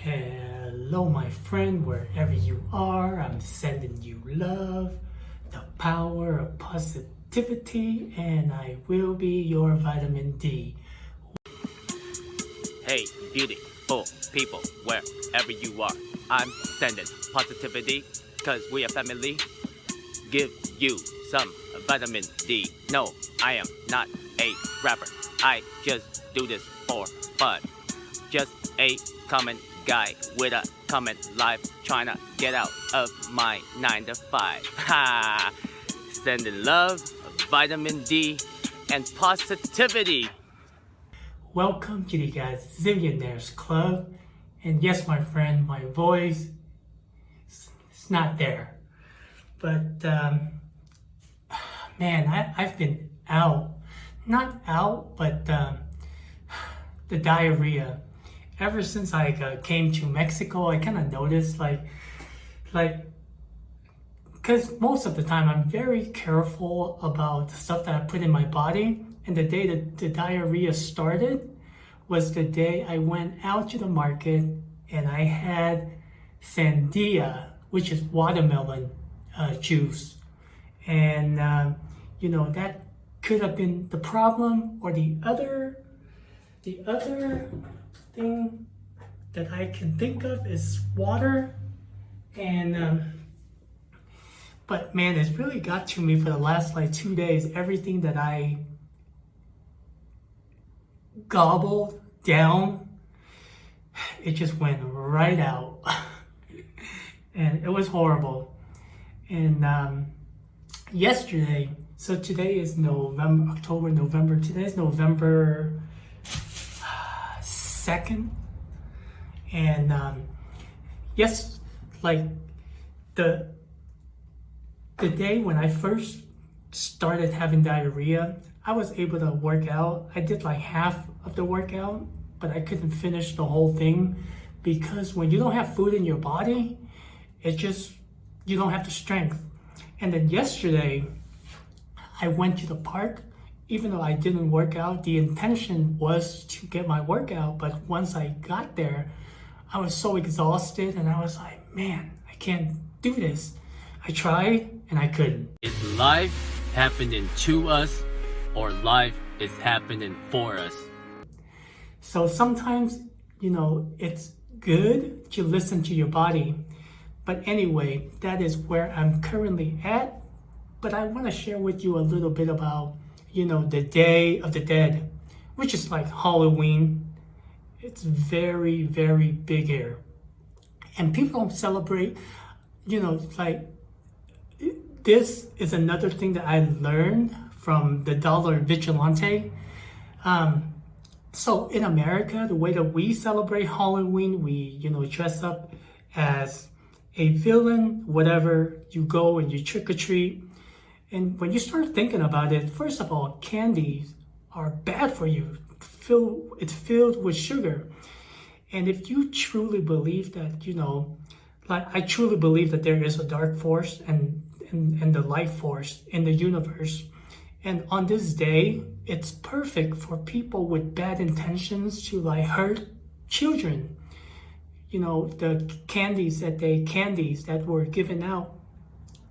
Hello, my friend, wherever you are. I'm sending you love, the power of positivity, and I will be your vitamin D. Hey, beautiful people, wherever you are, I'm sending positivity, cause we are family. Give you some vitamin D. No, I am not a rapper. I just do this for fun. Just a common guy with a common life, trying to get out of my 9 to 5. Ha! Sending love, vitamin D, and positivity. Welcome to the Gazillionaires Club. And yes, my friend, my voice is not there. But man, I've been out. Not out, but the diarrhea. Ever since I came to Mexico, I kind of noticed because most of the time I'm very careful about the stuff that I put in my body. And the day that the diarrhea started was the day I went out to the market and I had sandia, which is watermelon juice. And, that could have been the problem, or the other thing that I can think of is water. And but man, it's really got to me for the last 2 days. Everything that I gobbled down, it just went right out. And it was horrible. And yesterday, so today is November, today is November 2nd. And yes, like the day when I first started having diarrhea, I was able to work out. I did half of the workout, but I couldn't finish the whole thing because when you don't have food in your body, you don't have the strength. And then yesterday, I went to the park. Even though I didn't work out, the intention was to get my workout. But once I got there, I was so exhausted and I was like, man, I can't do this. I tried and I couldn't. Is life happening to us, or life is happening for us? So sometimes, it's good to listen to your body. But anyway, that is where I'm currently at. But I want to share with you a little bit about, the Day of the Dead, which is like Halloween. It's very, very big here. And people don't celebrate, this is another thing that I learned from the Dollar Vigilante. So in America, the way that we celebrate Halloween, we, dress up as a villain, whatever. You go and you trick or treat. And when you start thinking about it, first of all, candies are bad for you. It's filled with sugar. And if you truly believe that, I truly believe that there is a dark force and the light force in the universe. And on this day, it's perfect for people with bad intentions to hurt children. The candies that were given out.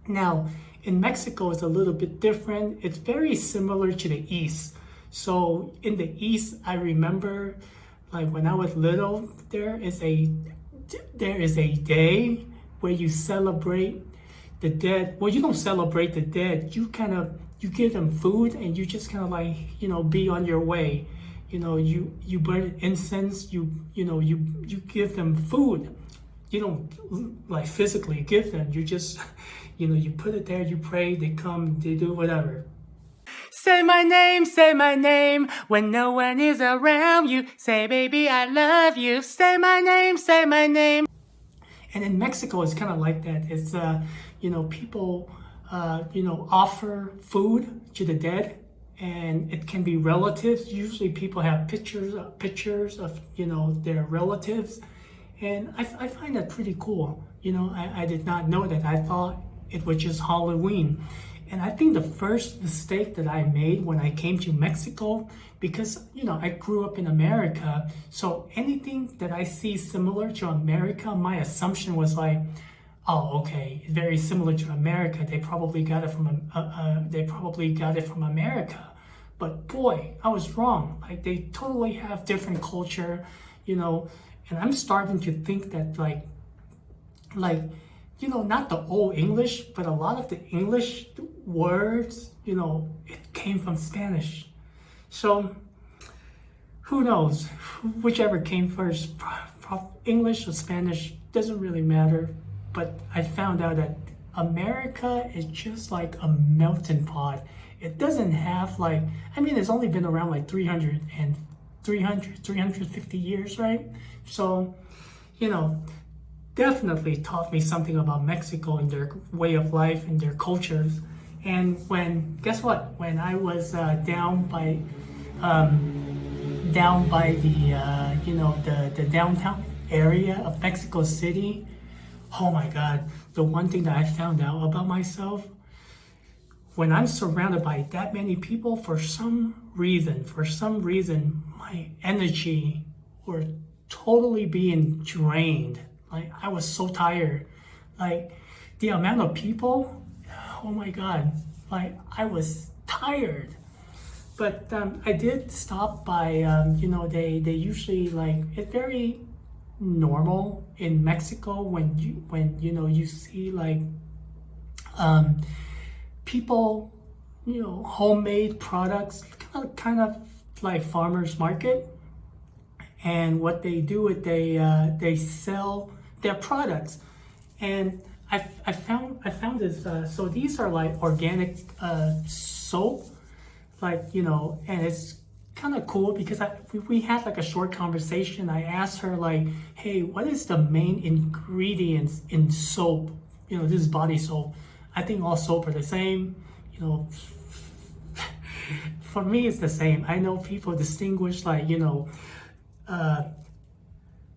Now, in Mexico, it's a little bit different. It's very similar to the East. So in the East, I remember when I was little, there is a day where you celebrate the dead. Well, you don't celebrate the dead. You give them food and you just be on your way. You burn incense, you give them food. You don't physically give them. You just, you put it there, you pray, they come, they do whatever. Say my name, when no one is around you. Say, baby, I love you. Say my name. And in Mexico, it's kind of like that. It's, people, offer food to the dead. And it can be relatives. Usually people have pictures of, their relatives. And I find that pretty cool. I did not know that. I thought it was just Halloween. And I think the first mistake that I made when I came to Mexico, because, I grew up in America, so anything that I see similar to America, my assumption was like, oh, okay, very similar to America. They probably got it from America. But boy, I was wrong. Like, they totally have different culture, and I'm starting to think that not the old English, but a lot of the English words, it came from Spanish. So who knows? Whichever came first, English or Spanish, doesn't really matter. But I found out that America is just like a melting pot. It doesn't have it's only been around like 350 years, right? So, definitely taught me something about Mexico and their way of life and their cultures. And guess what? When I was down by the downtown area of Mexico City, oh my God, the one thing that I found out about myself, when I'm surrounded by that many people, for some reason, my energy were totally being drained. Like, I was so tired. Like, the amount of people, oh my God, like, I was tired. But I did stop by, they usually, it's very normal in Mexico when you see people, homemade products, kind of like farmers market. And what they do is they sell their products. And I found this. So these are like organic soap, and it's kind of cool because we had like a short conversation. I asked her hey, what is the main ingredients in soap? This is body soap. I think all soap are the same. For me, it's the same. I know people distinguish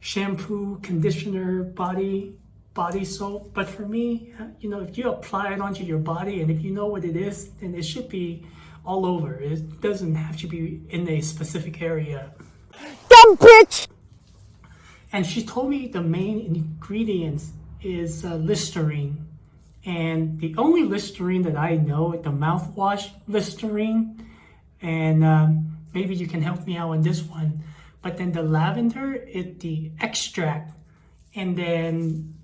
shampoo, conditioner, body soap. But for me, if you apply it onto your body and if you know what it is, then it should be all over. It doesn't have to be in a specific area. Dumb bitch! And she told me the main ingredients is Listerine. And the only Listerine that I know is the mouthwash Listerine. And maybe you can help me out on this one. But then the lavender is the extract. And then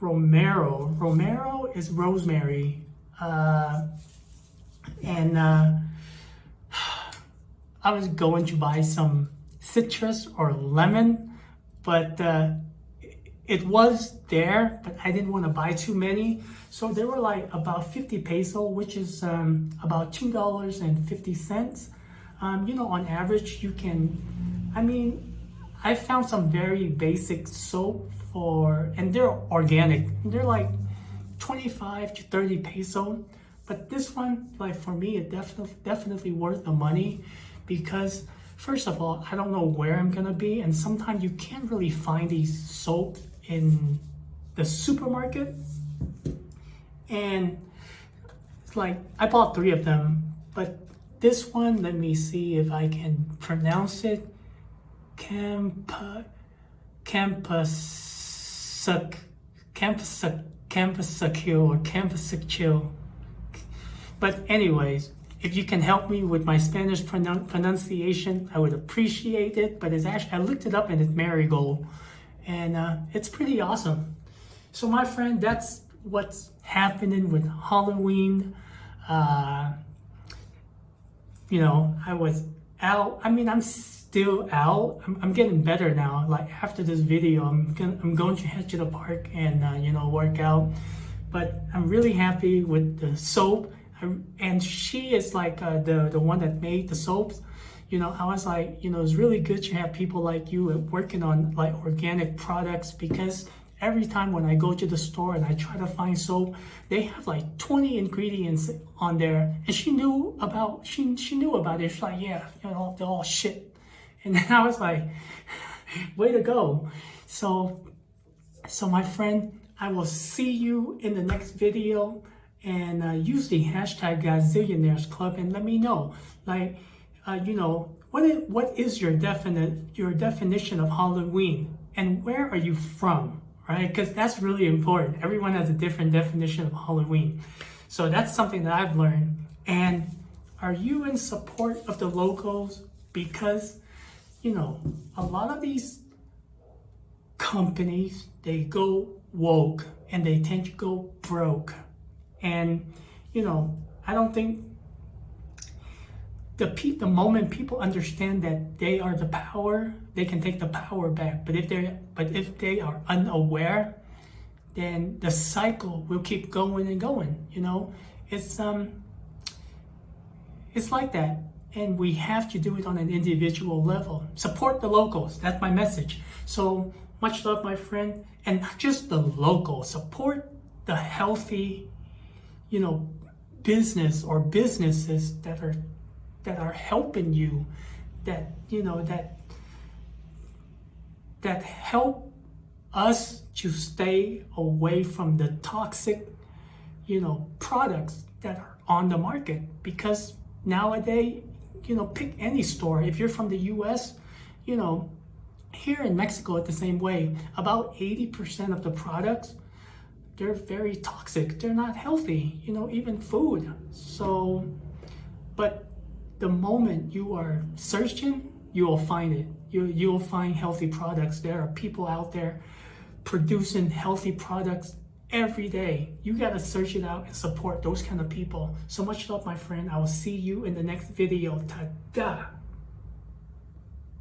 Romero is rosemary. And I was going to buy some citrus or lemon, but it was there, but I didn't want to buy too many. So they were like about 50 peso, which is about $2.50. On average, you can, I found some very basic soap and they're organic. They're like 25 to 30 peso. But this one, for me, it definitely worth the money because, first of all, I don't know where I'm gonna be, and sometimes you can't really find these soaps in the supermarket. And it's I bought 3 of them, but this one, let me see if I can pronounce it. Campasacil. But anyways, if you can help me with my Spanish pronunciation, I would appreciate it. But it's actually, I looked it up and it's marigold. And it's pretty awesome. So my friend, that's what's happening with Halloween. I was out. I'm still out. I'm getting better now. After this video, I'm going to head to the park and work out. But I'm really happy with the soap. And she is the one that made the soaps. I was it's really good to have people like you working on organic products, because every time when I go to the store and I try to find soap, they have 20 ingredients on there. And she knew about it. She's yeah, they're all shit. And then I was way to go. So my friend, I will see you in the next video. and use the hashtag Gazillionaires Club and let me know, like, what is your definition of Halloween and where are you from, right? Because that's really important. Everyone has a different definition of Halloween. So that's something that I've learned. And are you in support of the locals? Because, a lot of these companies, they go woke and they tend to go broke. And, I don't think the moment people understand that they are the power, they can take the power back. But if they are unaware, then the cycle will keep going and going. It's like that, and we have to do it on an individual level. Support the locals. That's my message. So much love, my friend, and not just the locals. Support the healthy, business or businesses that are helping you, that help us to stay away from the toxic, products that are on the market. Because nowadays, pick any store. If you're from the US, here in Mexico, it's the same way. About 80% of the products, they're very toxic. They're not healthy, even food. So, but the moment you are searching, you will find it. You will find healthy products. There are people out there producing healthy products every day. You got to search it out and support those kind of people. So much love, my friend. I will see you in the next video. Ta-da!